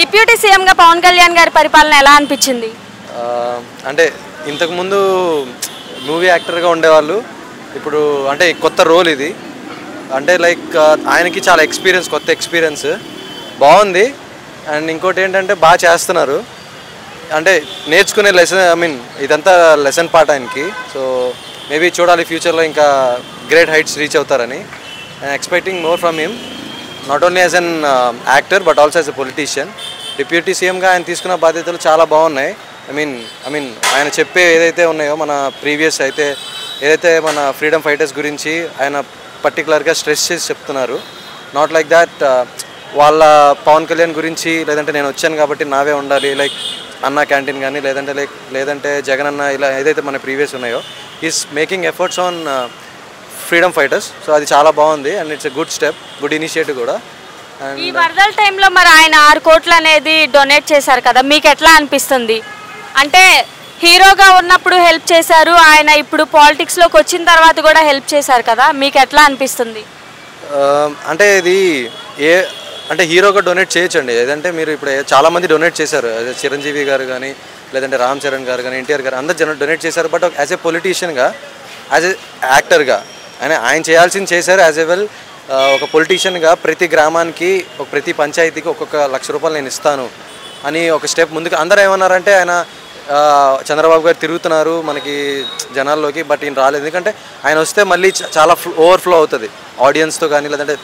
Deputy సీఎంగా పవన్ కళ్యాణ్ గారి పరిపాలన ఎలా అనిపించింది? అంటే ఇంతకుముందు మూవీ యాక్టర్గా ఉండేవాళ్ళు, ఇప్పుడు అంటే కొత్త రోల్ ఇది. అంటే లైక్ ఆయనకి చాలా ఎక్స్పీరియన్స్, కొత్త ఎక్స్పీరియన్స్ బాగుంది. అండ్ ఇంకోటి ఏంటంటే బాగా చేస్తున్నారు, అంటే నేర్చుకునే లెసన్, ఐ మీన్ ఇదంతా లెసన్ పార్ట్ ఆయనకి. సో మేబీ చూడాలి ఫ్యూచర్లో ఇంకా గ్రేట్ హైట్స్ రీచ్ అవుతారని. I'm expecting more from him, not only as an actor but also as a politician. Deputy సీఎంగా ఆయన తీసుకున్న బాధ్యతలు చాలా బాగున్నాయి. ఐ మీన్ ఆయన చెప్పే ఏదైతే ఉన్నాయో, మన ప్రీవియస్ అయితే ఏదైతే మన ఫ్రీడమ్ ఫైటర్స్ గురించి ఆయన పర్టికులర్గా స్ట్రెస్ చేసి చెప్తున్నారు. నాట్ లైక్ దాట్ వాళ్ళ పవన్ కళ్యాణ్ గురించి, లేదంటే నేను వచ్చాను కాబట్టి నావే ఉండాలి, లైక్ అన్న క్యాంటీన్ కానీ, లేదంటే జగన్ అన్న, ఇలా ఏదైతే మన ప్రీవియస్ ఉన్నాయో, is making efforts on freedom fighters. So అది చాలా బాగుంది and it's a good step, good initiative కూడా. ఈ వరదల టైంలో మరి ఆయన 6 కోట్లు అనేది డొనేట్ చేశారు కదా, మీకు ఎట్లా అనిపిస్తుంది? అంటే హీరోగా ఉన్నప్పుడు హెల్ప్ చేశారు, ఆయన ఇప్పుడు పాలిటిక్స్లోకి వచ్చిన తర్వాత కూడా హెల్ప్ చేశారు కదా, మీకు ఎట్లా అనిపిస్తుంది? అంటే ఇది అంటే హీరోగా డొనేట్ చేయొచ్చండి. ఏదంటే మీరు ఇప్పుడు చాలామంది డొనేట్ చేశారు, చిరంజీవి గారు కానీ, లేదంటే రామ్ చరణ్ గారు కానీ, ఎన్టీఆర్ గారు, అందరు డొనేట్ చేశారు. బట్ యాజ్ ఏ పొలిటీషియన్గా, యాజ్ ఏ యాక్టర్గా ఆయన చేయాల్సింది చేశారు. యాజ్ ఏ వెల్ ఒక పొలిటీషియన్గా ప్రతి గ్రామానికి, ప్రతి పంచాయతీకి ఒక్కొక్క ₹1,00,000 నేను ఇస్తాను అని ఒక స్టెప్ ముందుకు. అందరూ ఏమన్నారంటే ఆయన చంద్రబాబు గారు తిరుగుతున్నారు మనకి జనాల్లోకి, బట్ ఈయన రాలేదు. ఎందుకంటే ఆయన వస్తే మళ్ళీ చాలా ఓవర్ఫ్లో అవుతుంది ఆడియన్స్తో కానీ, లేదంటే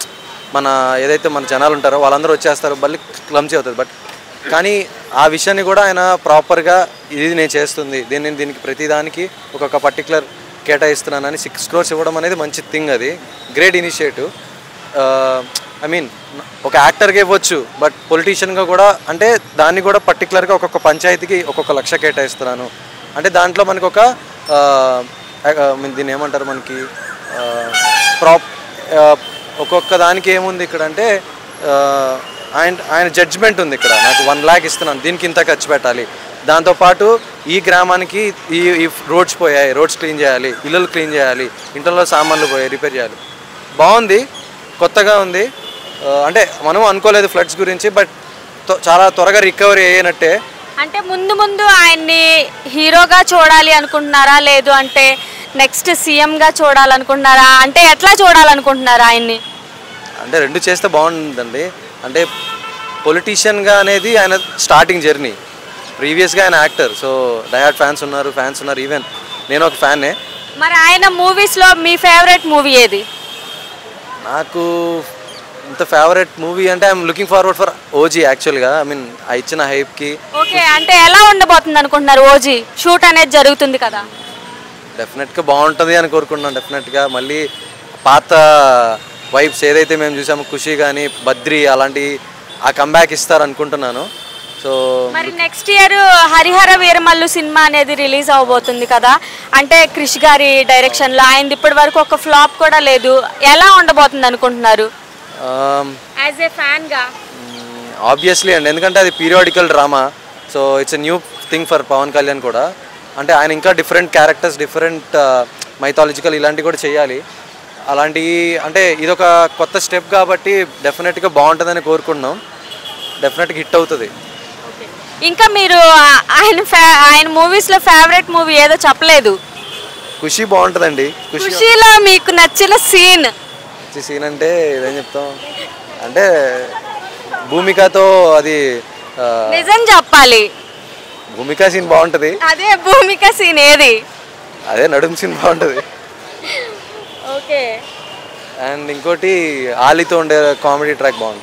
మన ఏదైతే మన జనాలు ఉంటారో వాళ్ళందరూ వచ్చేస్తారు, మళ్ళీ క్లమ్సీ అవుతుంది. బట్ కానీ ఆ విషయాన్ని కూడా ఆయన ప్రాపర్గా ఇది నేను చేస్తుంది, దీనికి ప్రతిదానికి ఒక్కొక్క పర్టికులర్ కేటాయిస్తున్నానని 6 crores ఇవ్వడం అనేది మంచి థింగ్, అది గ్రేట్ ఇనిషియేటివ్. ఐ మీన్ ఒక యాక్టర్గా ఇవ్వచ్చు, బట్ పొలిటీషియన్గా కూడా, అంటే దాన్ని కూడా పర్టికులర్గా ఒక్కొక్క పంచాయతీకి ఒక్కొక్క 1,00,000 కేటాయిస్తున్నాను అంటే దాంట్లో మనకు ఒక దీన్ని ఏమంటారు, మనకి ఒక్కొక్క దానికి ఏముంది ఇక్కడ అంటే ఆయన జడ్జ్మెంట్ ఉంది ఇక్కడ. నాకు 1 lakh ఇస్తున్నాను, దీనికి ఇంత ఖర్చు పెట్టాలి, దాంతోపాటు ఈ గ్రామానికి ఈ రోడ్స్ పోయాయి, రోడ్స్ క్లీన్ చేయాలి, ఇల్లులు క్లీన్ చేయాలి, ఇంట్లో సామాన్లు పోయాయి, రిపేర్ చేయాలి. బాగుంది, కొత్తగా ఉంది. అంటే మనం అనుకోలేదు ఫ్లడ్స్ గురించి, బట్ చాలా త్వరగా రికవరీ అయ్యేనట్టే. అంటే ముందు ఆయన్ని హీరోగా చూడాలి అనుకుంటున్నారా, లేదు అంటే నెక్స్ట్ సీఎంగా చూడాలనుకుంటున్నారా, అంటే ఎట్లా చూడాలనుకుంటున్నారా ఆయన్ని? అంటే 2 చేస్తే బాగుంటుందండి. అంటే పొలిటీషియన్గా అనేది ఆయన స్టార్టింగ్ జర్నీ, ప్రీవియస్గా ఆయన యాక్టర్. సో డైహార్డ్ ఫ్యాన్స్ ఉన్నారు, ఈవెన్ నేను ఒక ఫ్యాన్నే. మరి ఆయన మూవీస్లో మీ ఫేవరెట్ మూవీ ఏది? నాకు ఇంత ఫేవరెట్ మూవీ అంటే I'm looking forward for OG యాక్చువల్గా. ఐ మీన్ ఆ ఇచ్చిన హైప్కి. ఓకే, అంటే ఎలా ఉండబోతుంది అనుకుంటున్నారు? ఓజీ షూట్ అనేది జరుగుతుంది కదా, డెఫినెట్గా బాగుంటుంది అని కోరుకుంటున్నాను. డెఫినెట్గా మళ్ళీ పాత వైబ్స్ ఏదైతే మేము చూసామో, ఖుషి కానీ, బద్రి, అలాంటి ఆ కంబ్యాక్ ఇస్తారు అనుకుంటున్నాను. సో మరి next year Harihara Veeramallu cinema అనేది రిలీజ్ అవబోతుంది కదా, అంటే క్రిష్ గారి డైరెక్షన్లో. ఆయనది ఇప్పటి వరకు ఒక ఫ్లాప్ కూడా లేదు, ఎలా ఉండబోతుంది అనుకుంటున్నారు యాజ్ ఏ ఫ్యాన్గా? ఆబ్వియస్లీ అండి, ఎందుకంటే అది periodical drama. So it's a new thing for Pawan Kalyan కూడా. అంటే ఆయన ఇంకా డిఫరెంట్ క్యారెక్టర్స్, డిఫరెంట్ మైథాలజికల్ ఇలాంటివి కూడా చేయాలి. అలాంటివి అంటే ఇదొక కొత్త స్టెప్ కాబట్టి డెఫినెట్గా బాగుంటుందని కోరుకుంటున్నాం. డెఫినెట్గా హిట్ అవుతుంది. ఇంకా మీరు ఆయన మూవీస్లో ఫేవరెట్ మూవీ ఏదో చెప్పలేదు. ఖుషి బాగుంటుందండి. ఖుషిలో మీకు నచ్చిన సీన్ అంటే ఏం చెప్తాం, అంటే భూమికతో అది నిజం చెప్పాలి. భూమిక సీన్ బాగుంటుంది. అదే భూమిక సీన్ ఏది? అదే నడుము సీన్ బాగుంటుంది. ఓకే. అండ్ ఇంకోటి ఆలీతో ఉండే కామెడీ ట్రాక్ బాగుంటుంది.